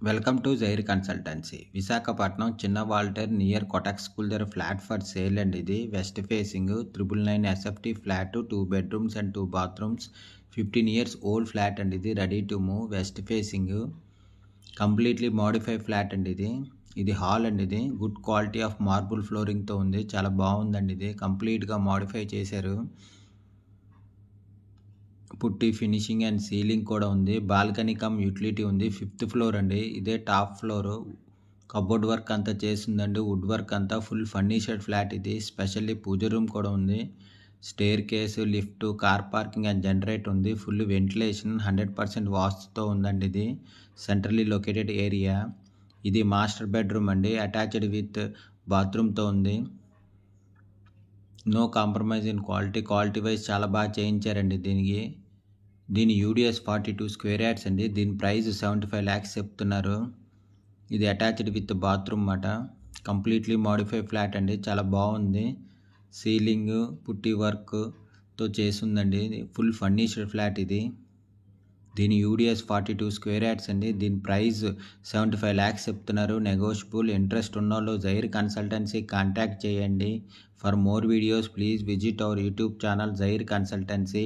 Welcome to Zair consultancy. Visakhapatnam చిన్న Waltair near Kotak school దగ్గర flat for sale అండి. ఇది west facing 999 SFT flat, 2 bedrooms and 2 bathrooms, 15 years old flat అండి. ఇది ready to move, west facing, completely modify flat అండి. ఇది hall అండి. ఇది గుడ్ క్వాలిటీ ఆఫ్ మార్బుల్ ఫ్లోరింగ్తో ఉంది. చాలా బాగుందండి. ఇది కంప్లీట్గా మోడిఫై చేశారు. పుట్టి ఫినిషింగ్ అండ్ సీలింగ్ కూడా ఉంది. బాల్కనీ కమ్ యూటిలిటీ ఉంది. 5th floor అండి. ఇదే టాప్ ఫ్లోర్. కబోర్డ్ వర్క్ అంతా చేసిందండి. వుడ్ వర్క్ అంతా ఫుల్ ఫర్నిచర్డ్ ఫ్లాట్. ఇది స్పెషల్లీ పూజ రూమ్ కూడా ఉంది. Staircase, lift, car parking and generator ఉంది. ఫుల్ వెంటిలేషన్, 100% వాస్తుతో ఉందండి. ఇది సెంట్రల్లీ లొకేటెడ్ ఏరియా. ఇది మాస్టర్ బెడ్రూమ్ అండి. అటాచ్డ్ విత్ బాత్రూమ్తో ఉంది. No compromise in quality wise చాలా బాగా చేయించారండి. దీని యూడిఎస్ 42 square yards అండి. దీని ప్రైస్ 75 lakhs చెప్తున్నారు. ఇది అటాచ్డ్ విత్ బాత్రూమ్ మాట. కంప్లీట్లీ మోడిఫై ఫ్లాట్ అండి. చాలా బాగుంది. సీలింగ్ పుట్టి వర్క్తో చేసిందండి. ఫుల్ ఫర్నిచర్డ్ ఫ్లాట్ ఇది. దీని యూడిఎస్ 42 square yards అండి. దీని ప్రైస్ 75 lakhs చెప్తున్నారు. నెగోషియబుల్. ఇంట్రెస్ట్ ఉన్నోళ్ళు జైర్ కన్సల్టెన్సీ కాంటాక్ట్ చేయండి. For more videos please visit our YouTube channel Zair consultancy.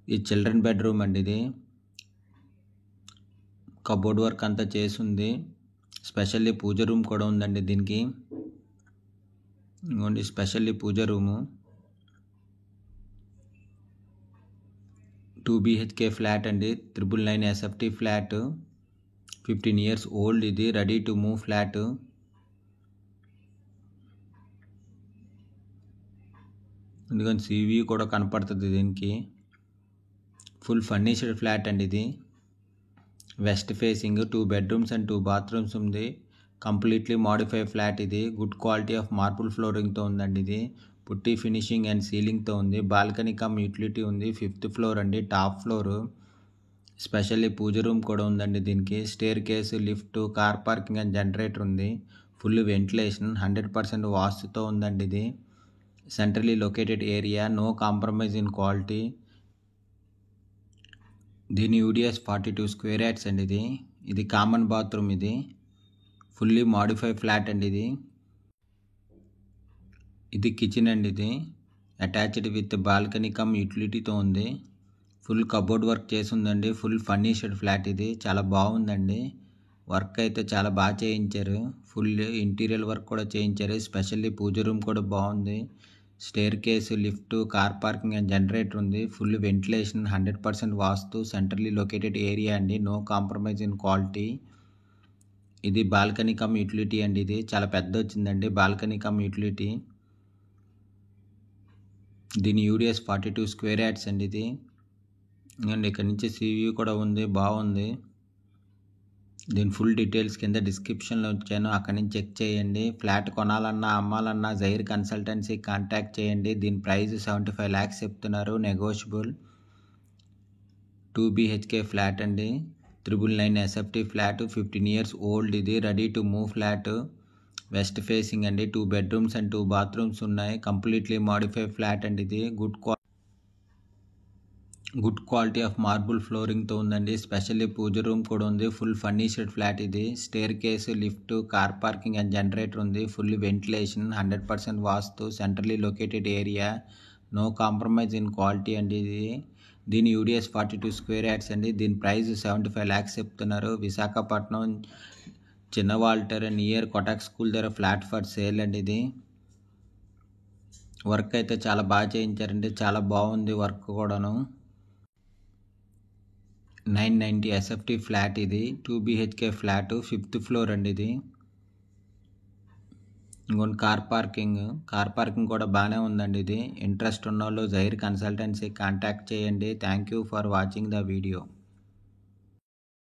ఈ చిల్డ్రన్ బెడ్రూమ్ అండి. ఇది కబోర్డ్ వర్క్ అంతా చేసింది. స్పెషల్లీ పూజ రూమ్ కూడా ఉందండి. దీనికి ఇంకోండి స్పెషల్లీ పూజ రూము. 2 BHK ఫ్లాట్ అండి. 999 ఎస్ఎఫ్టీ ఫ్లాట్, 15 years ఓల్డ్. ఇది రెడీ టు మూవ్ ఫ్లాట్. ఎందుకంటే CV కూడా కనపడుతుంది. దీనికి ఫుల్ ఫర్నిచర్డ్ ఫ్లాట్ అండి. ఇది west facing, 2 bedrooms and 2 bathrooms ఉంది. Completely modify flat. ఇది గుడ్ క్వాలిటీ ఆఫ్ మార్బుల్ ఫ్లోరింగ్తో ఉందండి. ఇది పుట్టి ఫినిషింగ్ అండ్ సీలింగ్తో ఉంది. బాల్కనీ కమ్ యూటిలిటీ ఉంది. 5th floor అండి. Top floor. స్పెషల్లీ పూజ రూమ్ కూడా ఉందండి. దీనికి staircase, lift, car parking and generator ఉంది. ఫుల్ వెంటిలేషన్, 100% వాస్తుతో ఉందండి. ఇది centrally located area. No compromise in quality. దీని యూడిఎస్ 42 square yards అండి. ఇది కామన్ బాత్రూమ్. ఇది ఫుల్లీ మోడిఫై ఫ్లాట్ అండి. ఇది కిచెన్ అండి. ఇది అటాచ్డ్ విత్ బాల్కనీ కమ్ యూటిలిటీతో ఉంది. ఫుల్ కబోర్డ్ వర్క్ చేసి ఉందండి. Full furnished flat. ఇది చాలా బాగుందండి. వర్క్ అయితే చాలా బాగా చేయించారు. ఫుల్ ఇంటీరియర్ వర్క్ కూడా చేయించారు. స్పెషల్లీ పూజ రూమ్ కూడా బాగుంది. Staircase, lift, car parking and generator ఉంది. ఫుల్ వెంటిలేషన్, 100% వాస్తు. సెంట్రల్లీ లొకేటెడ్ ఏరియా అండి. No compromise in quality. ఇది బాల్కనీ కమ్ యూటిలిటీ అండి. ఇది చాలా పెద్ద వచ్చిందండి. Balcony cum utility. దీని యూడిఎస్ 42 square yards అండి. ఇది అండ్ ఇక్కడ నుంచి CV కూడా ఉంది. బాగుంది. దీని ఫుల్ డీటెయిల్స్ కింద డిస్క్రిప్షన్లో ఇచ్చాను. అక్కడి నుంచి చెక్ చేయండి. ఫ్లాట్ కొనాలన్నా అమ్మాలన్నా జైర్ కన్సల్టెన్సీ కాంటాక్ట్ చేయండి. దీని ప్రైస్ 75 lakhs చెప్తున్నారు. నెగోషియబుల్. 2 BHK ఫ్లాట్ అండి. 999 ఎస్ఎఫ్టీ ఫ్లాట్, 15 years ఓల్డ్. ఇది ready to move flat. West facing అండి. 2 bedrooms అండ్ 2 bathrooms ఉన్నాయి. కంప్లీట్లీ మోడిఫై ఫ్లాట్ అండి. ఇది గుడ్ క్వాలిటీ ఆఫ్ మార్బుల్ ఫ్లోరింగ్తో ఉందండి. స్పెషల్లీ పూజ రూమ్ కూడా ఉంది. Full furnished flat. ఇది staircase, lift, car parking and generator ఉంది. ఫుల్ వెంటిలేషన్, 100% వాస్తు. Centrally located area. No compromise in quality అండి. దీని యూడిఎస్ 42 square yards అండి. దీని ప్రైస్ 75 lakhs చెప్తున్నారు. విశాఖపట్నం చిన్న వాల్టర్ నియర్ కొటక్ స్కూల్ దగ్గర ఫ్లాట్ ఫర్ సేల్ అండి. ఇది వర్క్ అయితే చాలా బాగా చేయించారండి. చాలా బాగుంది వర్క్ కూడాను. 990 ఎస్ఎఫ్టీ ఫ్లాట్. ఇది 2 BHK ఫ్లాట్, 5th floor అండి. ఇది ఇంకొన్ని కార్ పార్కింగ్ కూడా బాగానే ఉందండి. ఇది ఇంట్రెస్ట్ ఉన్న వాళ్ళు జైర్ కన్సల్టెన్సీ కాంటాక్ట్ చేయండి. Thank you for watching the video.